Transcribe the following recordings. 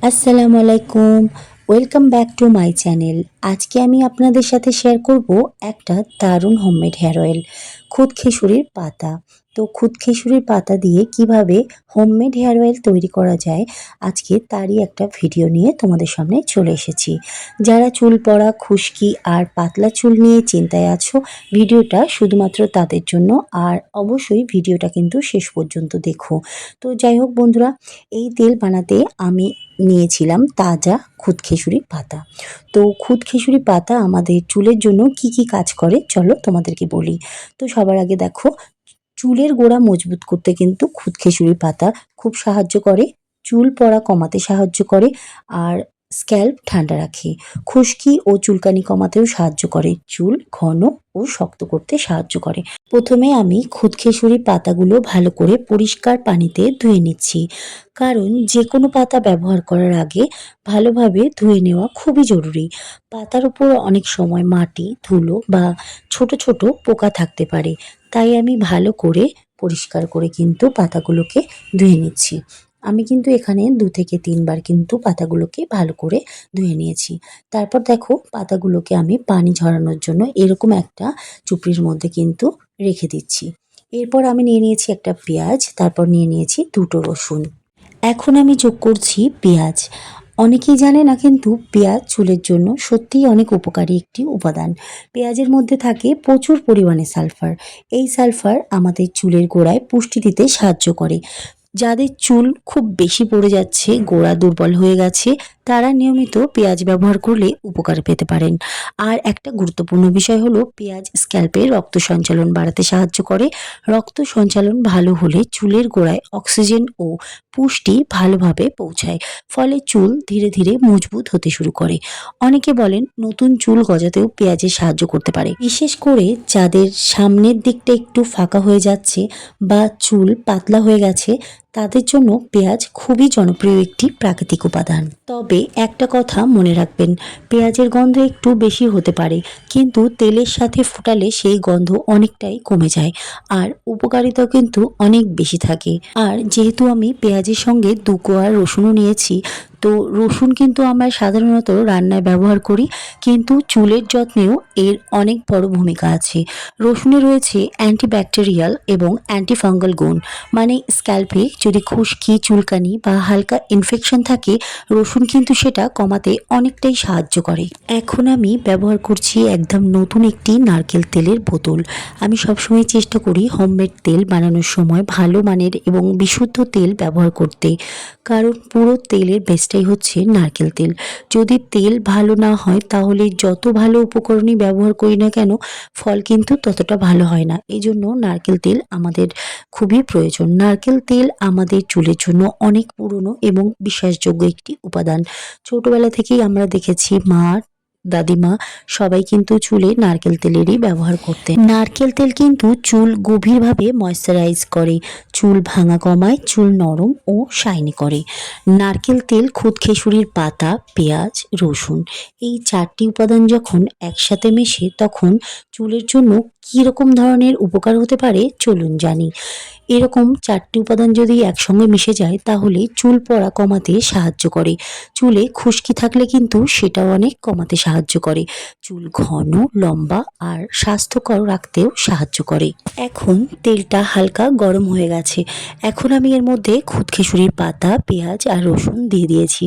আসসালামু আলাইকুম। Welcome back to my channel. আজকে আমি আপনাদের সাথে শেয়ার করব একটা দারুণ হোমমেড হেয়ার অয়েল, খুদ খেসুরির পাতা। তো খুদ খেসুরির পাতা দিয়ে কিভাবে হোমমেড হেয়ার অয়েল তৈরি করা যায়, আজকে তারই একটা ভিডিও নিয়ে তোমাদের সামনে চলে এসেছি। যারা চুল পড়া, খুশকি আর পাতলা চুল নিয়ে চিন্তায় আছো, ভিডিওটা শুধুমাত্র তাদের জন্য। আর অবশ্যই ভিডিওটা কিন্তু শেষ পর্যন্ত দেখো। তো যাই হোক বন্ধুরা, এই তেল বানাতে আমি নিয়েছিলাম তাজা খুদ খেসুরি পাতা। তো খুদ খেসুরি পাতা আমাদের চুলের জন্য কি কি কাজ করে চলো তোমাদেরকে বলি। তো সবার আগে দেখো, চুলের গোড়া মজবুত করতে কিন্তু খুদ খেসুরি পাতা খুব সাহায্য করে। চুল পড়া কমাতে সাহায্য করে, আর স্ক্যাল্প ঠান্ডা রাখে। খুশকি ও চুলকানি কমাতেও সাহায্য করে। চুল ঘন ও শক্ত করতে সাহায্য করে। প্রথমে আমি খুদ খেসুরি পাতাগুলো ভালো করে পরিষ্কার পানিতে ধুয়ে নিচ্ছি, কারণ যে কোনো পাতা ব্যবহার করার আগে ভালোভাবে ধুয়ে নেওয়া খুবই জরুরি। পাতার উপর অনেক সময় মাটি, ধুলো বা ছোট ছোট পোকা থাকতে পারে, তাই আমি ভালো করে পরিষ্কার করে কিন্তু পাতাগুলোকে ধুয়ে নিচ্ছি। আমি কিন্তু এখানে 2 থেকে 3 বার কিন্তু পাতাগুলোকে ভালো করে ধুয়ে নিয়েছি। তারপর দেখো, পাতাগুলোকে আমি পানি ঝরানোর জন্য এরকম একটা চুপড়ির মধ্যে কিন্তু রেখে দিচ্ছি। এরপর আমি নিয়ে নিয়েছি একটা পেঁয়াজ, তারপর নিয়ে নিয়েছি 2টো রসুন। এখন আমি যোগ করছি পেঁয়াজ। অনেকেই জানে না, কিন্তু পেঁয়াজ চুলের জন্য সত্যিই অনেক উপকারী একটি উপাদান। পেঁয়াজের মধ্যে থাকে প্রচুর পরিমাণে সালফার। এই সালফার আমাদের চুলের গোড়ায় পুষ্টি দিতে সাহায্য করে। যাদের চুল খুব বেশি পড়ে যাচ্ছে, গোড়া দুর্বল হয়ে গেছে, তারা নিয়মিত পেঁয়াজ ব্যবহার করলে উপকার পেতে পারেন। আর একটা গুরুত্বপূর্ণ বিষয় হলো, পেঁয়াজ স্ক্যাল্পে রক্ত সঞ্চালন বাড়াতে সাহায্য করে। রক্ত সঞ্চালন ভালো হলে চুলের গোড়ায় অক্সিজেন ও পুষ্টি ভালোভাবে পৌঁছায়, ফলে চুল ধীরে ধীরে মজবুত হতে শুরু করে। অনেকে বলেন নতুন চুল গজাতেও পেঁয়াজের সাহায্য করতে পারে, বিশেষ করে যাদের সামনের দিকটা একটু ফাঁকা হয়ে যাচ্ছে বা চুল পাতলা হয়ে গেছে, তাদের জন্য পেঁয়াজ খুবই জনপ্রিয় একটি প্রাকৃতিক উপাদান। তবে একটা কথা মনে রাখবেন, পেঁয়াজের গন্ধ একটু বেশি হতে পারে, কিন্তু তেলের সাথে ফোটালে সেই গন্ধ অনেকটাই কমে যায়, আর উপকারিতাও কিন্তু অনেক বেশি থাকে। আর যেহেতু আমি পেঁয়াজের সঙ্গে 2 কোয়া রসুনও নিয়েছি, তো রসুন কিন্তু আমরা সাধারণত রান্নায় ব্যবহার করি, কিন্তু চুলের যত্নেও এর অনেক বড় ভূমিকা আছে। রসুনে রয়েছে অ্যান্টিব্যাকটেরিয়াল এবং অ্যান্টিফাঙ্গাল গুণ, মানে স্ক্যাল্পে যদি খুশকি, চুলকানি বা হালকা ইনফেকশন থাকে, রসুন কিন্তু সেটা কমাতে অনেকটাই সাহায্য করে। এখন আমি ব্যবহার করছি একদম নতুন একটি নারকেল তেলের বোতল। আমি সবসময় চেষ্টা করি হোমমেড তেল বানানোর সময় ভালো মানের এবং বিশুদ্ধ তেল ব্যবহার করতে, কারণ পুরো তেলের বেসটাই হচ্ছে নারকেল তেল। যদি তেল ভালো না হয়, তাহলে যত ভালো উপকরণই ব্যবহার করি না কেন, ফল কিন্তু ততটা ভালো হয় না। এই জন্য নারকেল তেল আমাদের খুবই প্রয়োজন। নারকেল তেল আমাদের চুলের জন্য অনেক পুরনো এবং বিশ্বাসযোগ্য একটি উপাদান। ছোটবেলা থেকেই আমরা দেখেছি মা, দাদিমা সবাই কিন্তু চুলে নারকেল তেলেরই ব্যবহার করতেন। নারকেল তেল কিন্তু চুল গভীরভাবে ময়েশ্চারাইজ করে, চুল ভাঙা কমায়, চুল নরম ও শাইনি করে। নারকেল তেল, খুদ খেসুরির পাতা, পেঁয়াজ, রসুন, এই 4টি উপাদান যখন একসাথে মেশে, তখন চুলের জন্য কী রকম ধরনের উপকার হতে পারে চলুন জানি। এরকম 4টি উপাদান যদি একসঙ্গে মিশে যায়, তাহলে চুল পড়া কমাতে সাহায্য করে। চুলে খুশকি থাকলে কিন্তু সেটাও অনেক কমাতে সাহায্য করে। চুল ঘন, লম্বা আর স্বাস্থ্যকর রাখতেও সাহায্য করে। এখন তেলটা হালকা গরম হয়ে গেছে। এখন আমি এর মধ্যে খুদ খেসুরির পাতা, পেঁয়াজ আর রসুন দিয়ে দিয়েছি।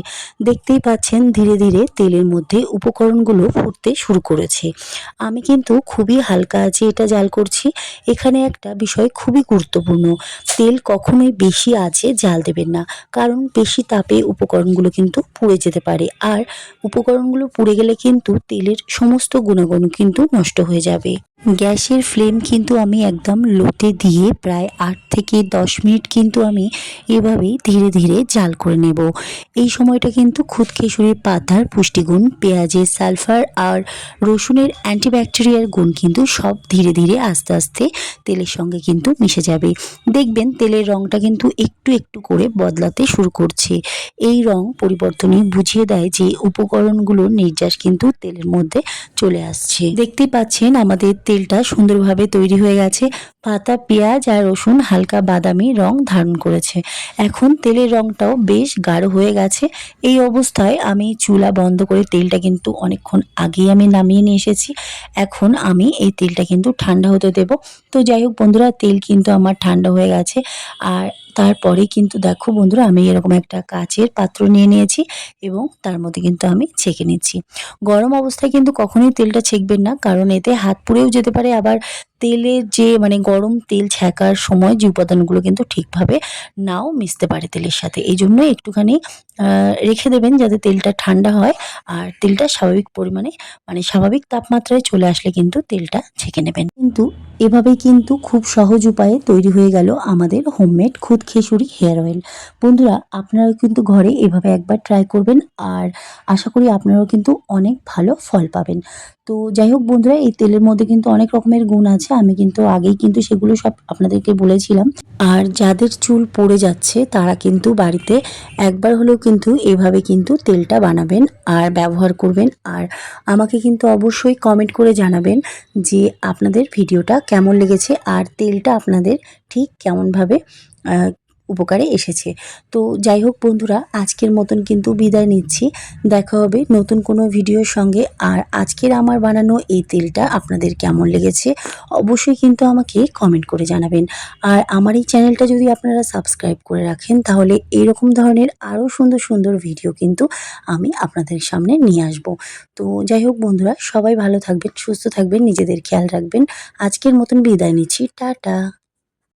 দেখতেই পাচ্ছেন ধীরে ধীরে তেলের মধ্যে উপকরণগুলো ফুটতে শুরু করেছে। আমি কিন্তু খুবই হালকা আঁচে এটা জাল করছি। এখানে একটা বিষয় খুবই গুরুত্বপূর্ণ, তেল কখনোই বেশি আঁচে জাল দেবেন না, কারণ বেশি তাপে উপকরণগুলো কিন্তু পুড়ে যেতে পারে, আর উপকরণগুলো পুড়ে গেলে কিন্তু তেলের সমস্ত গুণাগুণ কিন্তু নষ্ট হয়ে যাবে। গ্যাসের ফ্লেম কিন্তু আমি একদম লোতে দিয়ে প্রায় 8 থেকে 10 মিনিট কিন্তু আমি এভাবেই ধীরে ধীরে জাল করে নেব। এই সময়টা কিন্তু খুদ খেসুরির পাতার পুষ্টিগুণ, পেঁয়াজের সালফার আর রসুনের অ্যান্টিব্যাকটেরিয়াল গুণ কিন্তু সব ধীরে ধীরে আস্তে আস্তে তেলের সঙ্গে কিন্তু মিশে যাবে। দেখবেন তেলের রঙটা কিন্তু একটু একটু করে বদলাতে শুরু করছে। এই রং পরিবর্তনই বুঝিয়ে দেয় যে উপকরণগুলোর নির্যাস কিন্তু তেলের মধ্যে চলে আসছে। দেখতেই পাচ্ছেন আমাদের তেলটা সুন্দরভাবে তৈরি হয়ে গেছে। পাতা, পেঁয়াজ আর রসুন হালকা বাদামি রং ধারণ করেছে। এখন তেলের রংটাও বেশ গাঢ় হয়ে গেছে। এই অবস্থায় আমি চুলা বন্ধ করে তেলটা কিন্তু অনেকক্ষণ আগেই আমি নামিয়ে নিয়ে এসেছি। এখন আমি এই তেলটা কিন্তু ঠান্ডা হতে দেব। তো যাই হোক বন্ধুরা, তেল কিন্তু আমার ঠান্ডা হয়ে গেছে। আর তারপরে কিন্তু দেখো বন্ধুরা, আমি এরকম একটা কাচের পাত্র নিয়ে নিয়েছি এবং তার মধ্যে কিন্তু আমি ছেঁকে নিচ্ছি। গরম অবস্থায় কিন্তু কখনোই তেলটা ছেঁকবেন না, কারণ এতে হাত পুড়েও যেতে পারে। আবার তেলের যে গরম তেল ছ্যাঁকার সময় যে উপাদানগুলো কিন্তু ঠিকভাবে নাও মিশতে পারে তেলের সাথে। এই জন্য একটুখানি রেখে দেবেন যাতে তেলটা ঠান্ডা হয়। আর তেলটা স্বাভাবিক পরিমাণে স্বাভাবিক তাপমাত্রায় চলে আসলে কিন্তু তেলটা ছেঁকে নেবেন। কিন্তু এভাবেই কিন্তু খুব সহজ উপায়ে তৈরি হয়ে গেল আমাদের হোমমেড খুদ খেসুরি হেয়ার অয়েল। বন্ধুরা, আপনারাও কিন্তু ঘরে এভাবে একবার ট্রাই করবেন, আর আশা করি আপনারাও কিন্তু অনেক ভালো ফল পাবেন। তো যাই হোক বন্ধুরা, এই তেলের মধ্যে কিন্তু অনেক রকমের গুণ আছে। আমি কিন্তু আগেই কিন্তু সেগুলো সব আপনাদেরকে বলেছিলাম। আর যাদের চুল পড়ে যাচ্ছে তারা কিন্তু বাড়িতে একবার হলেও কিন্তু এভাবে কিন্তু তেলটা বানাবেন আর ব্যবহার করবেন। আর আমাকে কিন্তু অবশ্যই কমেন্ট করে জানাবেন যে আপনাদের ভিডিওটা কেমন লেগেছে আর তেলটা আপনাদের ঠিক কেমনভাবে উপকারে এসেছে। তো যাই হোক বন্ধুরা, আজকের মতন কিন্তু বিদায় নিচ্ছি। দেখা হবে নতুন কোনো ভিডিওর সঙ্গে। আর আজকের আমার বানানো এই তেলটা আপনাদের কেমন লেগেছে অবশ্যই কিন্তু আমাকে কমেন্ট করে জানাবেন। আর আমার এই চ্যানেলটা যদি আপনারা সাবস্ক্রাইব করে রাখেন, তাহলে এরকম ধরনের আরও সুন্দর সুন্দর ভিডিও কিন্তু আমি আপনাদের সামনে নিয়ে আসব। তো যাই হোক বন্ধুরা, সবাই ভালো থাকবেন, সুস্থ থাকবেন, নিজেদের খেয়াল রাখবেন। আজকের মতন বিদায় নিচ্ছি। টাটা।